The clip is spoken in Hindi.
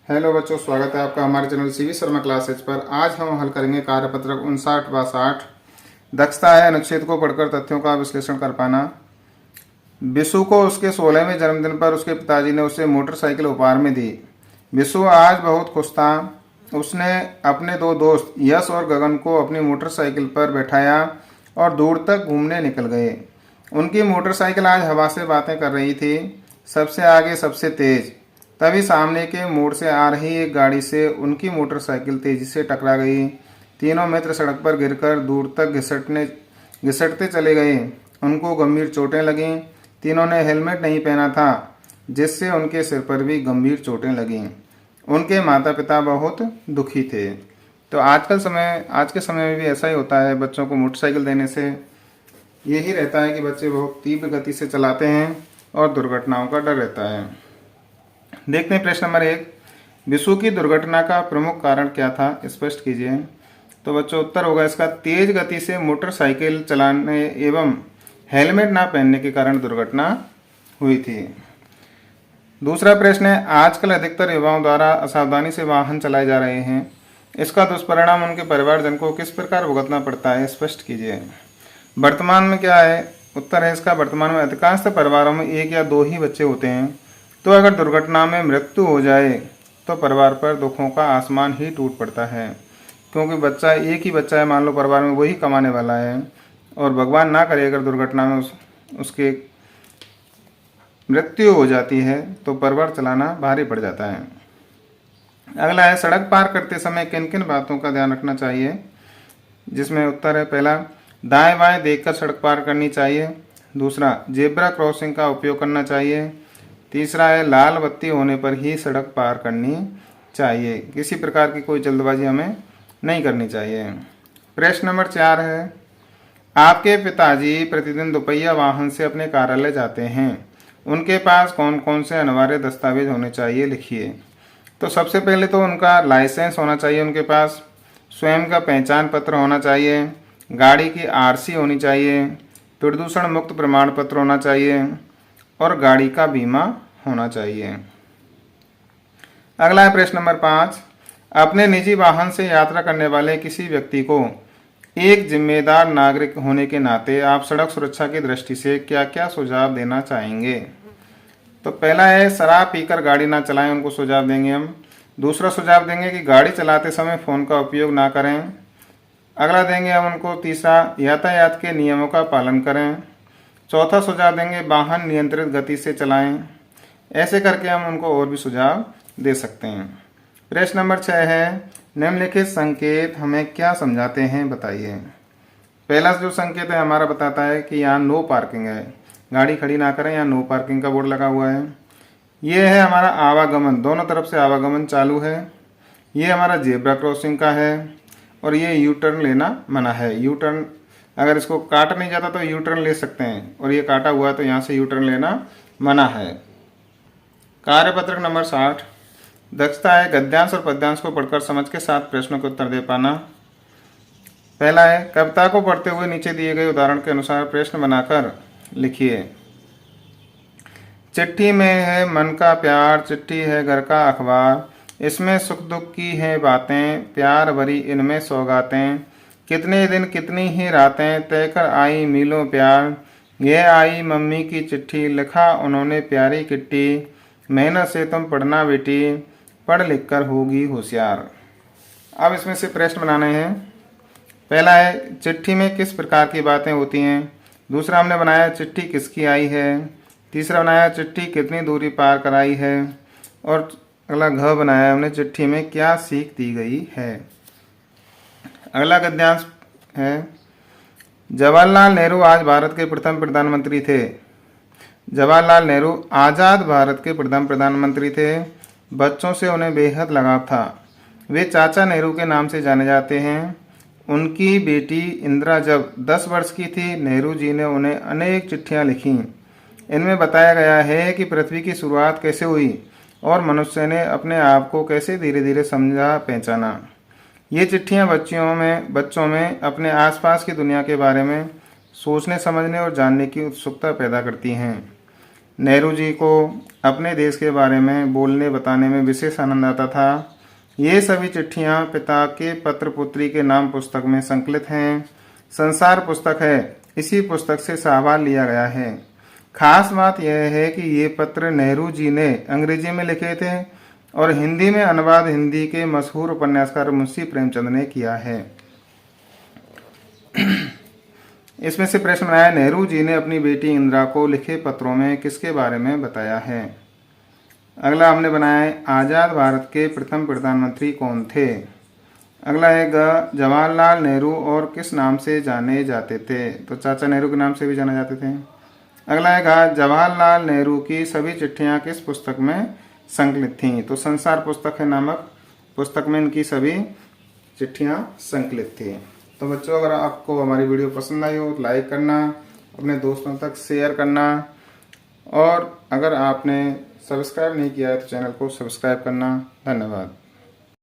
हेलो बच्चों, स्वागत है आपका हमारे चैनल सीवी शर्मा क्लासेज पर। आज हम हल करेंगे कार्यपत्रक 59/60। दक्षता है अनुच्छेद को पढ़कर तथ्यों का विश्लेषण कर पाना। विशु को उसके 16वें जन्मदिन पर उसके पिताजी ने उसे मोटरसाइकिल उपहार में दी। विशु आज बहुत खुश था। उसने अपने दो दोस्त यश और गगन को अपनी मोटरसाइकिल पर बैठाया और दूर तक घूमने निकल गए। उनकी मोटरसाइकिल आज हवा से बातें कर रही थी, सबसे आगे, सबसे तेज। तभी सामने के मोड़ से आ रही एक गाड़ी से उनकी मोटरसाइकिल तेजी से टकरा गई। तीनों मित्र सड़क पर गिरकर दूर तक घिसटते चले गए। उनको गंभीर चोटें लगीं। तीनों ने हेलमेट नहीं पहना था, जिससे उनके सिर पर भी गंभीर चोटें लगीं। उनके माता पिता बहुत दुखी थे। तो आज के समय में भी ऐसा ही होता है। बच्चों को मोटरसाइकिल देने से यही रहता है कि बच्चे बहुत तीव्र गति से चलाते हैं और दुर्घटनाओं का डर रहता है। देखते हैं प्रश्न नंबर 1। विशु की दुर्घटना का प्रमुख कारण क्या था, स्पष्ट कीजिए। तो बच्चों उत्तर होगा इसका, तेज गति से मोटरसाइकिल चलाने एवं हेलमेट ना पहनने के कारण दुर्घटना हुई थी। दूसरा प्रश्न है, आजकल अधिकतर युवाओं द्वारा असावधानी से वाहन चलाए जा रहे हैं। इसका दुष्परिणाम उनके परिवारजन को किस प्रकार भुगतना पड़ता है, स्पष्ट कीजिए। वर्तमान में क्या है, उत्तर है इसका, वर्तमान में अधिकांश परिवारों में एक या दो ही बच्चे होते हैं। तो अगर दुर्घटना में मृत्यु हो जाए तो परिवार पर दुखों का आसमान ही टूट पड़ता है, क्योंकि बच्चा एक ही बच्चा है, मान लो परिवार में वही कमाने वाला है, और भगवान ना करे अगर दुर्घटना में उसके मृत्यु हो जाती है तो परिवार चलाना भारी पड़ जाता है। अगला है, सड़क पार करते समय किन किन बातों का ध्यान रखना चाहिए, जिसमें उत्तर है पहला, दाएं बाएं देखकर सड़क पार करनी चाहिए। दूसरा, जेब्रा क्रॉसिंग का उपयोग करना चाहिए। तीसरा है, लाल बत्ती होने पर ही सड़क पार करनी चाहिए। किसी प्रकार की कोई जल्दबाजी हमें नहीं करनी चाहिए। प्रश्न नंबर 4 है, आपके पिताजी प्रतिदिन दोपहिया वाहन से अपने कार्यालय जाते हैं। उनके पास कौन कौन से अनिवार्य दस्तावेज होने चाहिए, लिखिए। तो सबसे पहले तो उनका लाइसेंस होना चाहिए, उनके पास स्वयं का पहचान पत्र होना चाहिए, गाड़ी की आरसी होनी चाहिए, प्रदूषण मुक्त प्रमाण पत्र होना चाहिए और गाड़ी का बीमा होना चाहिए। अगला है प्रश्न नंबर 5, अपने निजी वाहन से यात्रा करने वाले किसी व्यक्ति को एक जिम्मेदार नागरिक होने के नाते आप सड़क सुरक्षा की दृष्टि से क्या क्या सुझाव देना चाहेंगे। तो पहला है, शराब पीकर गाड़ी ना चलाएं, उनको सुझाव देंगे हम। दूसरा सुझाव देंगे कि गाड़ी चलाते समय फ़ोन का उपयोग ना करें। अगला देंगे हम उनको तीसरा, यातायात के नियमों का पालन करें। चौथा सुझाव देंगे, वाहन नियंत्रित गति से चलाएं। ऐसे करके हम उनको और भी सुझाव दे सकते हैं। प्रश्न नंबर 6 है, निम्नलिखित संकेत हमें क्या समझाते हैं, बताइए। पहला जो संकेत है हमारा बताता है कि यहाँ नो पार्किंग है, गाड़ी खड़ी ना करें, यहाँ नो पार्किंग का बोर्ड लगा हुआ है। ये है हमारा आवागमन, दोनों तरफ से आवागमन चालू है। ये हमारा जेब्रा क्रॉसिंग का है और ये यू टर्न लेना मना है। यू टर्न अगर इसको काटा नहीं जाता तो यू टर्न ले सकते हैं, और ये काटा हुआ है तो यहाँ से यू टर्न लेना मना है। कार्यपत्रक नंबर 60, दक्षता है गद्यांश और पद्यांश को पढ़कर समझ के 7 प्रश्नों के उत्तर दे पाना। पहला है, कविता को पढ़ते हुए नीचे दिए गए उदाहरण के अनुसार प्रश्न बनाकर लिखिए। चिट्ठी में है मन का प्यार, चिट्ठी है घर का अखबार, इसमें सुख दुख की है बातें, प्यार भरी इनमें सौगातें, कितने दिन कितनी ही रातें तय कर आई मीलों प्यार, यह आई मम्मी की चिट्ठी, लिखा उन्होंने प्यारी किट्टी, मेहनत से तुम पढ़ना बेटी, पढ़ लिख कर होगी होशियार। अब इसमें से प्रश्न बनाने हैं। पहला है, चिट्ठी में किस प्रकार की बातें होती हैं। दूसरा हमने बनाया चिट्ठी किसकी आई है। तीसरा बनाया चिट्ठी कितनी दूरी पार कराई है। और अगला घ बनाया हमने, चिट्ठी में क्या सीख दी गई है। अगला गद्यांश है, जवाहरलाल नेहरू आज भारत के प्रथम प्रधानमंत्री थे। जवाहरलाल नेहरू आज़ाद भारत के प्रथम प्रधानमंत्री थे। बच्चों से उन्हें बेहद लगाव था। वे चाचा नेहरू के नाम से जाने जाते हैं। उनकी बेटी इंदिरा जब 10 वर्ष की थी, नेहरू जी ने उन्हें अनेक चिट्ठियां लिखीं। इनमें बताया गया है कि पृथ्वी की शुरुआत कैसे हुई और मनुष्य ने अपने आप को कैसे धीरे धीरे समझा पहचाना। ये चिट्ठियां बच्चों में अपने आसपास की दुनिया के बारे में सोचने समझने और जानने की उत्सुकता पैदा करती हैं। नेहरू जी को अपने देश के बारे में बोलने बताने में विशेष आनंद आता था। ये सभी चिट्ठियां पिता के पत्र पुत्री के नाम पुस्तक में संकलित हैं। संसार पुस्तक है, इसी पुस्तक से सवाल लिया गया है। खास बात यह है कि ये पत्र नेहरू जी ने अंग्रेजी में लिखे थे और हिंदी में अनुवाद हिंदी के मशहूर उपन्यासकार मुंशी प्रेमचंद ने किया है। इसमें से प्रश्न बनाया, नेहरू जी ने अपनी बेटी इंदिरा को लिखे पत्रों में किसके बारे में बताया है। अगला हमने बनाया है, आज़ाद भारत के प्रथम प्रधानमंत्री कौन थे। अगला है जवाहरलाल नेहरू और किस नाम से जाने जाते थे, तो चाचा नेहरू के नाम से भी जाने जाते थे। अगला है जवाहरलाल नेहरू की सभी चिट्ठियां किस पुस्तक में संकलित थीं, तो संसार पुस्तक है नामक पुस्तक में इनकी सभी चिट्ठियां संकलित थी। तो बच्चों, अगर आपको हमारी वीडियो पसंद आई हो तो लाइक करना, अपने दोस्तों तक शेयर करना, और अगर आपने सब्सक्राइब नहीं किया है तो चैनल को सब्सक्राइब करना। धन्यवाद।